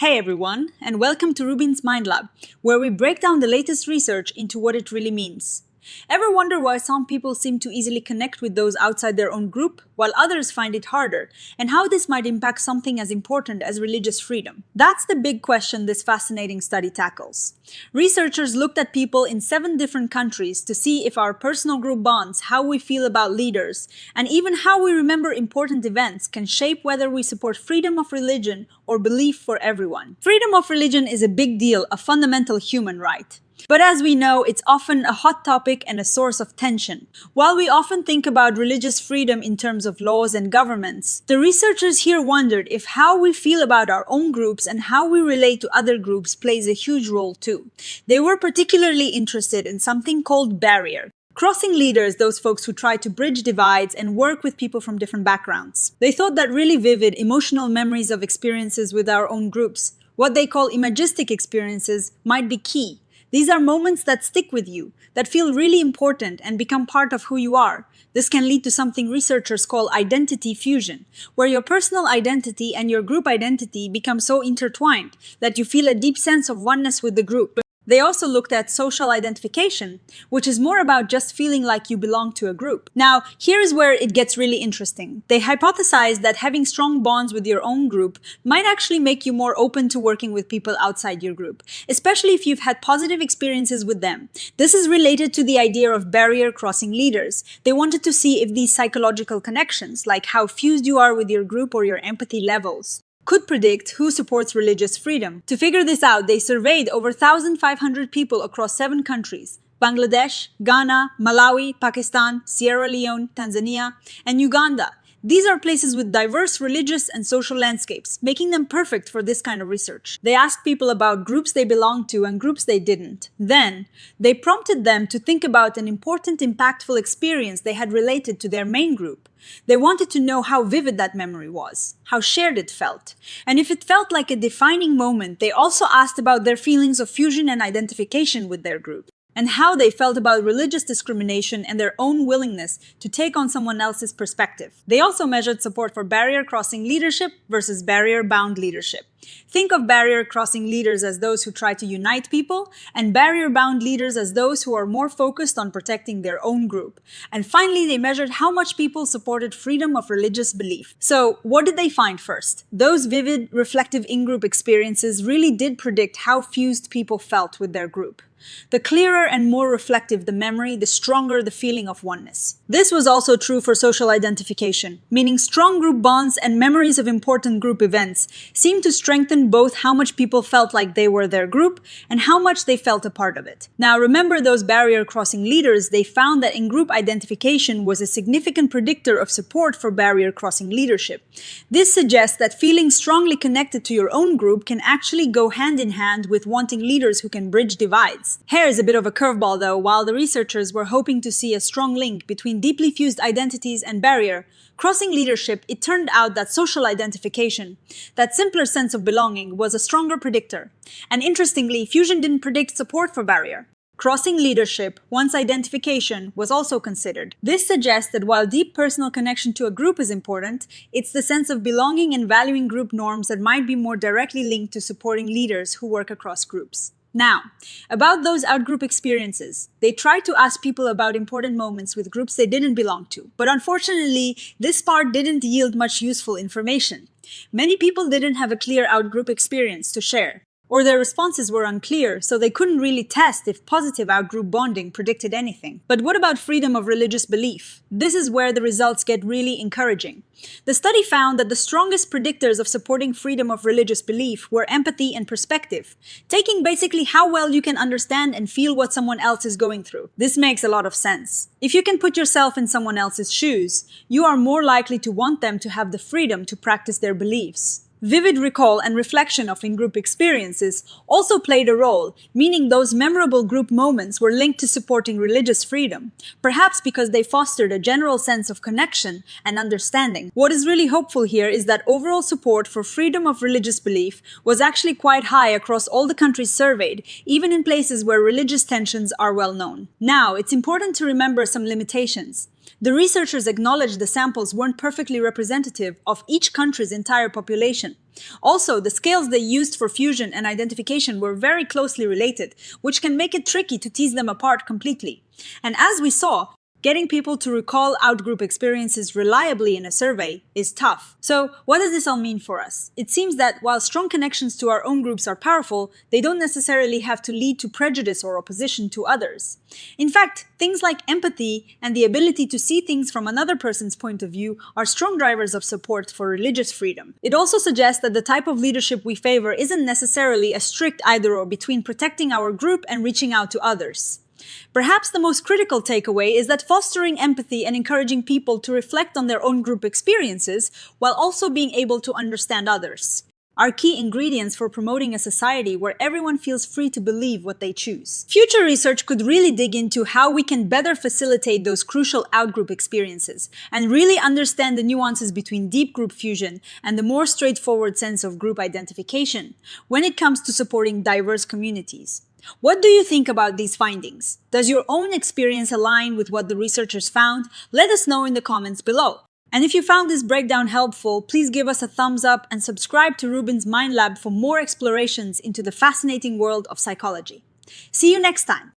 Hey everyone, and welcome to RUBIN'S Mind Lab, where we break down the latest research into what it really means. Ever wonder why some people seem to easily connect with those outside their own group, while others find it harder, and how this might impact something as important as religious freedom? That's the big question this fascinating study tackles. Researchers looked at people in 7 different countries to see if our personal group bonds, how we feel about leaders, and even how we remember important events can shape whether we support freedom of religion or belief for everyone. Freedom of religion is a big deal, a fundamental human right. But as we know, it's often a hot topic and a source of tension. While we often think about religious freedom in terms of laws and governments, the researchers here wondered if how we feel about our own groups and how we relate to other groups plays a huge role too. They were particularly interested in something called barrier. Crossing leaders, those folks who try to bridge divides and work with people from different backgrounds. They thought that really vivid, emotional memories of experiences with our own groups, what they call imagistic experiences, might be key. These are moments that stick with you, that feel really important and become part of who you are. This can lead to something researchers call identity fusion, where your personal identity and your group identity become so intertwined that you feel a deep sense of oneness with the group. They also looked at social identification, which is more about just feeling like you belong to a group. Now, here's where it gets really interesting. They hypothesized that having strong bonds with your own group might actually make you more open to working with people outside your group, especially if you've had positive experiences with them. This is related to the idea of barrier crossing leaders. They wanted to see if these psychological connections, like how fused you are with your group or your empathy levels, could predict who supports religious freedom. To figure this out, they surveyed over 1,500 people across 7 countries: Bangladesh, Ghana, Malawi, Pakistan, Sierra Leone, Tanzania, and Uganda. These are places with diverse religious and social landscapes, making them perfect for this kind of research. They asked people about groups they belonged to and groups they didn't. Then, they prompted them to think about an important, impactful experience they had related to their main group. They wanted to know how vivid that memory was, how shared it felt. And if it felt like a defining moment, they also asked about their feelings of fusion and identification with their group, and how they felt about religious discrimination and their own willingness to take on someone else's perspective. They also measured support for barrier-crossing leadership versus barrier-bound leadership. Think of barrier-crossing leaders as those who try to unite people, and barrier-bound leaders as those who are more focused on protecting their own group. And finally, they measured how much people supported freedom of religious belief. So, what did they find first? Those vivid, reflective in-group experiences really did predict how fused people felt with their group. The clearer and more reflective the memory, the stronger the feeling of oneness. This was also true for social identification, meaning strong group bonds and memories of important group events seemed to strengthen both how much people felt like they were their group and how much they felt a part of it. Now, remember those barrier-crossing leaders? They found that in-group identification was a significant predictor of support for barrier-crossing leadership. This suggests that feeling strongly connected to your own group can actually go hand in hand with wanting leaders who can bridge divides. Here is a bit of a curveball though. While the researchers were hoping to see a strong link between deeply fused identities and barrier-crossing leadership, it turned out that social identification, that simpler sense of belonging, was a stronger predictor. And interestingly, fusion didn't predict support for barrier-crossing leadership once identification was also considered. This suggests that while deep personal connection to a group is important, it's the sense of belonging and valuing group norms that might be more directly linked to supporting leaders who work across groups. Now, about those outgroup experiences, they tried to ask people about important moments with groups they didn't belong to. But unfortunately, this part didn't yield much useful information. Many people didn't have a clear outgroup experience to share, or their responses were unclear, so they couldn't really test if positive outgroup bonding predicted anything. But what about freedom of religious belief? This is where the results get really encouraging. The study found that the strongest predictors of supporting freedom of religious belief were empathy and perspective, taking basically how well you can understand and feel what someone else is going through. This makes a lot of sense. If you can put yourself in someone else's shoes, you are more likely to want them to have the freedom to practice their beliefs. Vivid recall and reflection of in-group experiences also played a role, meaning those memorable group moments were linked to supporting religious freedom, perhaps because they fostered a general sense of connection and understanding. What is really hopeful here is that overall support for freedom of religious belief was actually quite high across all the countries surveyed, even in places where religious tensions are well known. Now, it's important to remember some limitations. The researchers acknowledged the samples weren't perfectly representative of each country's entire population. Also, the scales they used for fusion and identification were very closely related, which can make it tricky to tease them apart completely. And as we saw, getting people to recall outgroup experiences reliably in a survey is tough. So, what does this all mean for us? It seems that while strong connections to our own groups are powerful, they don't necessarily have to lead to prejudice or opposition to others. In fact, things like empathy and the ability to see things from another person's point of view are strong drivers of support for religious freedom. It also suggests that the type of leadership we favor isn't necessarily a strict either-or between protecting our group and reaching out to others. Perhaps the most critical takeaway is that fostering empathy and encouraging people to reflect on their own group experiences while also being able to understand others are key ingredients for promoting a society where everyone feels free to believe what they choose. Future research could really dig into how we can better facilitate those crucial outgroup experiences and really understand the nuances between deep group fusion and the more straightforward sense of group identification when it comes to supporting diverse communities. What do you think about these findings? Does your own experience align with what the researchers found? Let us know in the comments below. And if you found this breakdown helpful, please give us a thumbs up and subscribe to RUBIN'S Mind Lab for more explorations into the fascinating world of psychology. See you next time!